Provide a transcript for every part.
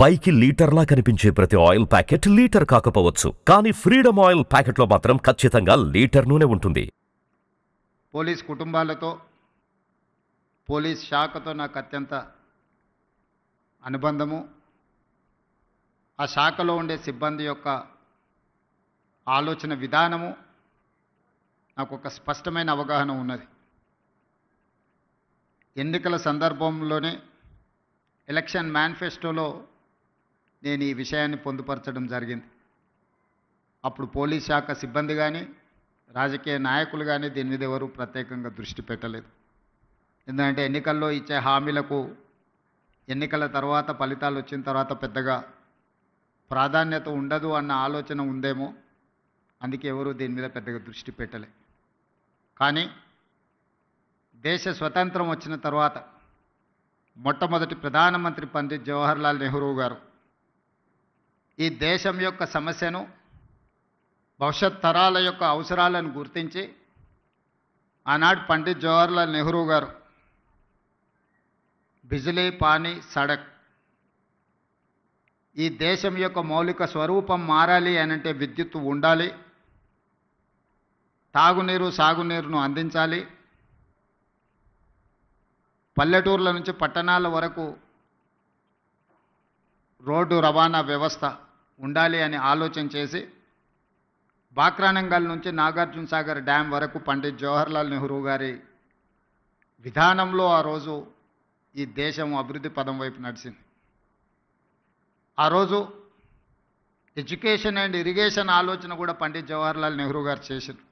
పైకి లీటర్లా కనిపించే ప్రతి ఆయిల్ ప్యాకెట్ లీటర్ కాకపోవచ్చు, కానీ ఫ్రీడమ్ ఆయిల్ ప్యాకెట్లో మాత్రం ఖచ్చితంగా లీటర్ నూనె ఉంటుంది. పోలీస్ కుటుంబాలతో, పోలీస్ శాఖతో నాకు అత్యంత అనుబంధము. ఆ శాఖలో ఉండే సిబ్బంది యొక్క ఆలోచన విధానము నాకు ఒక స్పష్టమైన అవగాహన ఉన్నది. ఎన్నికల సందర్భంలోనే ఎలక్షన్ మేనిఫెస్టోలో నేను ఈ విషయాన్ని పొందుపరచడం జరిగింది. అప్పుడు పోలీస్ శాఖ సిబ్బంది కానీ, రాజకీయ నాయకులు కానీ దీని మీద ఎవరు ప్రత్యేకంగా దృష్టి పెట్టలేదు. ఎందుకంటే ఎన్నికల్లో ఇచ్చే హామీలకు ఎన్నికల తర్వాత ఫలితాలు వచ్చిన తర్వాత పెద్దగా ప్రాధాన్యత ఉండదు అన్న ఆలోచన ఉందేమో, అందుకే ఎవరు దీని మీద పెద్దగా దృష్టి పెట్టలే. కానీ దేశ స్వతంత్రం వచ్చిన తర్వాత మొట్టమొదటి ప్రధానమంత్రి పండిత్ జవహర్లాల్ నెహ్రూ గారు ఈ దేశం యొక్క సమస్యను, భవిష్యత్ తరాల యొక్క అవసరాలను గుర్తించి ఆనాడు పండిత్ జవహర్లాల్ నెహ్రూ గారు బిజిలీ, పానీ, సడక్ ఈ దేశం యొక్క మౌలిక స్వరూపం మారాలి అనంటే విద్యుత్తు ఉండాలి, తాగునీరు, సాగునీరును అందించాలి, పల్లెటూర్ల నుంచి పట్టణాల వరకు రోడ్డు రవాణా వ్యవస్థ ఉండాలి అని ఆలోచన చేసి బాక్రానంగల్ నుంచి నాగార్జున సాగర్ డ్యామ్ వరకు పండిత్ జవహర్లాల్ నెహ్రూ గారి విధానంలో ఆ రోజు ఈ దేశం అభివృద్ధి పదం వైపు నడిచింది. ఆ రోజు ఎడ్యుకేషన్ అండ్ ఇరిగేషన్ ఆలోచన కూడా పండిత్ జవహర్లాల్ నెహ్రూ గారు చేశారు.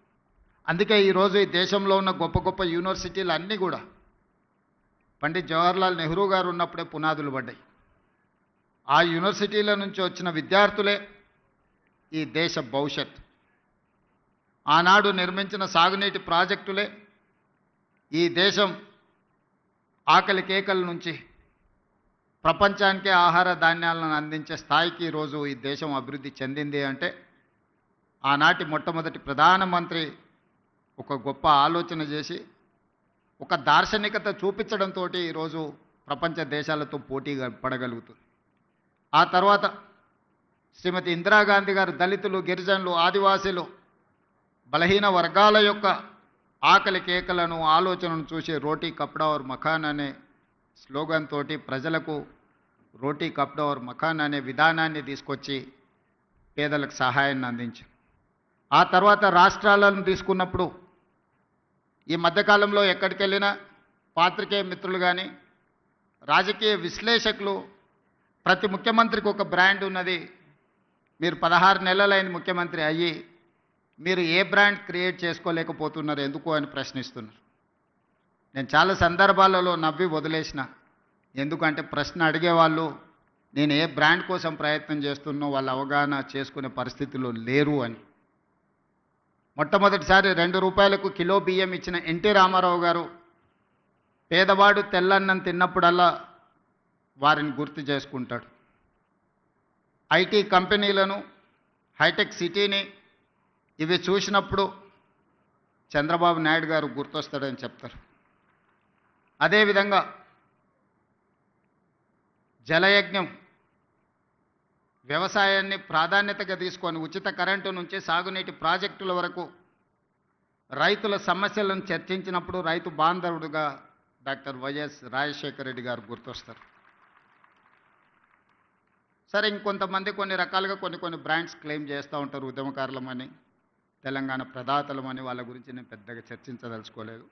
అందుకే ఈరోజు ఈ దేశంలో ఉన్న గొప్ప గొప్ప యూనివర్సిటీలు అన్నీ కూడా పండిత్ జవహర్లాల్ నెహ్రూ గారు ఉన్నప్పుడే పునాదులు పడ్డాయి. ఆ యూనివర్సిటీల నుంచి వచ్చిన విద్యార్థులే ఈ దేశ భవిష్యత్. ఆనాడు నిర్మించిన సాగునీటి ప్రాజెక్టులే ఈ దేశం ఆకలి కేకల నుంచి ప్రపంచానికే ఆహార ధాన్యాలను అందించే స్థాయికి ఈరోజు ఈ దేశం అభివృద్ధి చెందింది అంటే ఆనాటి మొట్టమొదటి ప్రధానమంత్రి ఒక గొప్ప ఆలోచన చేసి ఒక దార్శనికత చూపించడంతో ఈరోజు ప్రపంచ దేశాలతో పోటీ పడగలుగుతుంది. ఆ తర్వాత శ్రీమతి ఇందిరాగాంధీ గారు దళితులు, గిరిజనులు, ఆదివాసీలు, బలహీన వర్గాల యొక్క ఆకలి కేకలను, ఆలోచనను చూసి రోటీ కప్డా ఔర్ మకాన్ అనే స్లోగన్ తోటి ప్రజలకు రోటీ కప్డా ఔర్ మకాన్ అనే విధానాన్ని తీసుకొచ్చి పేదలకు సహాయాన్ని అందించారు. ఆ తర్వాత రాష్ట్రాలను తీసుకున్నప్పుడు ఈ మధ్యకాలంలో ఎక్కడికి వెళ్ళినా పాత్రికేయ మిత్రులు కానీ, రాజకీయ విశ్లేషకులు ప్రతి ముఖ్యమంత్రికి ఒక బ్రాండ్ ఉన్నది, మీరు 16 నెలలైన ముఖ్యమంత్రి అయ్యి మీరు ఏ బ్రాండ్ క్రియేట్ చేసుకోలేకపోతున్నారు ఎందుకు అని ప్రశ్నిస్తున్నారు. నేను చాలా సందర్భాలలో నవ్వి వదిలేసిన, ఎందుకంటే ప్రశ్న అడిగేవాళ్ళు నేను ఏ బ్రాండ్ కోసం ప్రయత్నం చేస్తున్నో వాళ్ళు అవగాహన చేసుకునే పరిస్థితిలో లేరు అని. మొట్టమొదటిసారి 2 రూపాయలకు కిలో బియ్యం ఇచ్చిన ఎన్టీ రామారావు గారు పేదవాడు తెల్లన్నం తిన్నప్పుడల్లా వారిని గుర్తు చేసుకుంటాడు. ఐటీ కంపెనీలను, హైటెక్ సిటీని ఇవి చూసినప్పుడు చంద్రబాబు నాయుడు గారు గుర్తొస్తాడని చెప్తారు. అదేవిధంగా జలయజ్ఞం వ్యవసాయాన్ని ప్రాధాన్యతగా తీసుకొని ఉచిత కరెంటు నుంచి సాగునీటి ప్రాజెక్టుల వరకు రైతుల సమస్యలను చర్చించినప్పుడు రైతు బాంధవుడుగా డాక్టర్ వైఎస్ రాజశేఖర రెడ్డి గారు గుర్తొస్తారు. సరే, ఇంకొంతమంది కొన్ని రకాలుగా కొన్ని బ్రాండ్స్ క్లెయిమ్ చేస్తూ ఉంటారు, ఉద్యమకారులమని, తెలంగాణ ప్రదాతలమని. వాళ్ళ గురించి నేను పెద్దగా చర్చించదలుచుకోలేదు.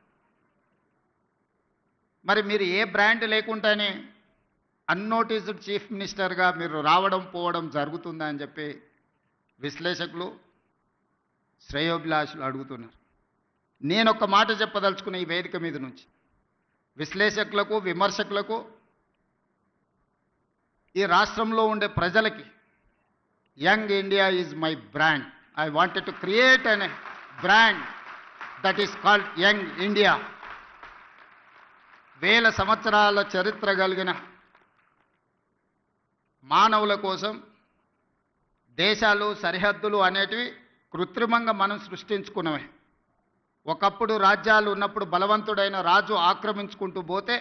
మరి మీరు ఏ బ్రాండ్ లేకుండానే అన్నోటీస్డ్ చీఫ్ మినిస్టర్గా మీరు రావడం పోవడం జరుగుతుందా అని చెప్పి విశ్లేషకులు, శ్రేయోభిలాషులు అడుగుతున్నారు. నేను ఒక మాట చెప్పదలుచుకున్న ఈ వేదిక మీద నుంచి విశ్లేషకులకు, విమర్శకులకు, ఈ రాష్ట్రంలో ఉండే ప్రజలకి, young India is my brand. I wanted to create an brand that is called young India. 1000 సంవత్సరాల చరిత్ర కలిగిన మానవుల కోసం దేశాలు, సరిహద్దులు అనేటివి కృత్రిమంగా మనం సృష్టించుకున్నవే. ఒకప్పుడు రాజ్యాలు ఉన్నప్పుడు బలవంతుడైన రాజు ఆక్రమించుకుంటూ పోతే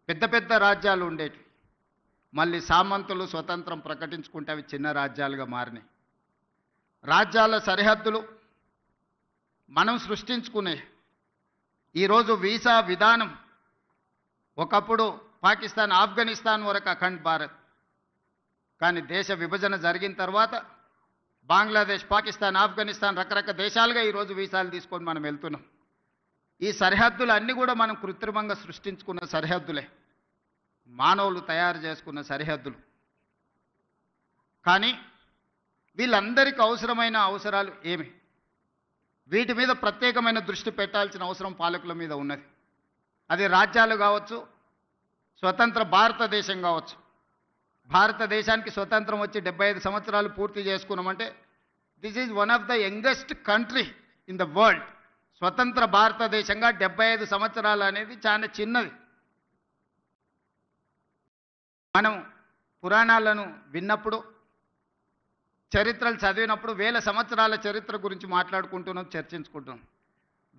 పెద్ద పెద్ద రాజ్యాలు ఉండేటివి. మళ్ళీ సామంతులు స్వతంత్రం ప్రకటించుకుంటే అవి చిన్న రాజ్యాలుగా మారినాయి. రాజ్యాల సరిహద్దులు మనం సృష్టించుకునే ఈరోజు వీసా విధానం ఒకప్పుడు పాకిస్తాన్ ఆఫ్ఘనిస్తాన్ వరకు అఖండ్ భారత్, కానీ దేశ విభజన జరిగిన తర్వాత బంగ్లాదేశ్, పాకిస్తాన్, ఆఫ్ఘనిస్తాన్ రకరకాల దేశాలుగా ఈరోజు వీసాలు తీసుకొని మనం వెళ్తున్నాం. ఈ సరిహద్దులు అన్నీ కూడా మనం కృత్రిమంగా సృష్టించుకున్న సరిహద్దులే, మానవులు తయారు చేసుకున్న సరిహద్దులు. కానీ వీళ్ళందరికీ అవసరమైన అవసరాలు ఏమి? వీటి మీద ప్రత్యేకమైన దృష్టి పెట్టాల్సిన అవసరం పాలకుల మీద ఉన్నది. అది రాజ్యాలు కావచ్చు, స్వతంత్ర భారతదేశం కావచ్చు. భారతదేశానికి స్వతంత్రం వచ్చి 75 సంవత్సరాలు పూర్తి చేసుకున్నామంటే this is one of the youngest country in the world. స్వతంత్ర భారతదేశంగా 75 సంవత్సరాలు అనేది చాలా చిన్నది. మనం పురాణాలను విన్నప్పుడు, చరిత్రలు చదివినప్పుడు వేల సంవత్సరాల చరిత్ర గురించి మాట్లాడుకుంటున్నాం, చర్చించుకుంటున్నాం.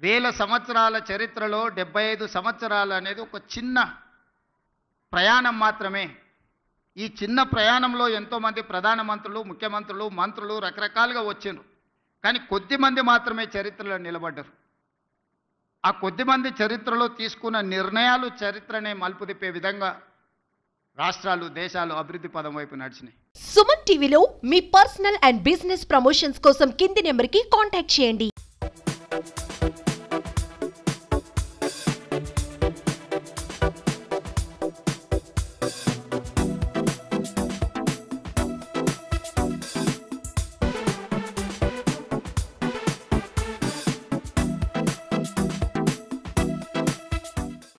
వేల సంవత్సరాల చరిత్రలో 75 సంవత్సరాలు అనేది ఒక చిన్న ప్రయాణం మాత్రమే. ఈ చిన్న ప్రయాణంలో ఎంతోమంది ప్రధానమంత్రులు, ముఖ్యమంత్రులు, మంత్రులు రకరకాలుగా వచ్చిండ్రు. కానీ కొద్దిమంది మాత్రమే చరిత్రలో నిలబడ్డారు. ఆ కొద్దిమంది చరిత్రలో తీసుకున్న నిర్ణయాలు చరిత్రనే మలుపు తిప్పే విధంగా రాష్ట్రాలు, దేశాలు అభివృద్ధి పదం వైపు నడిచినాయి. సుమన్ టీవీలో మీ పర్సనల్ అండ్ బిజినెస్ ప్రమోషన్స్ కోసం కింది నెంబర్కి కాంటాక్ట్ చేయండి.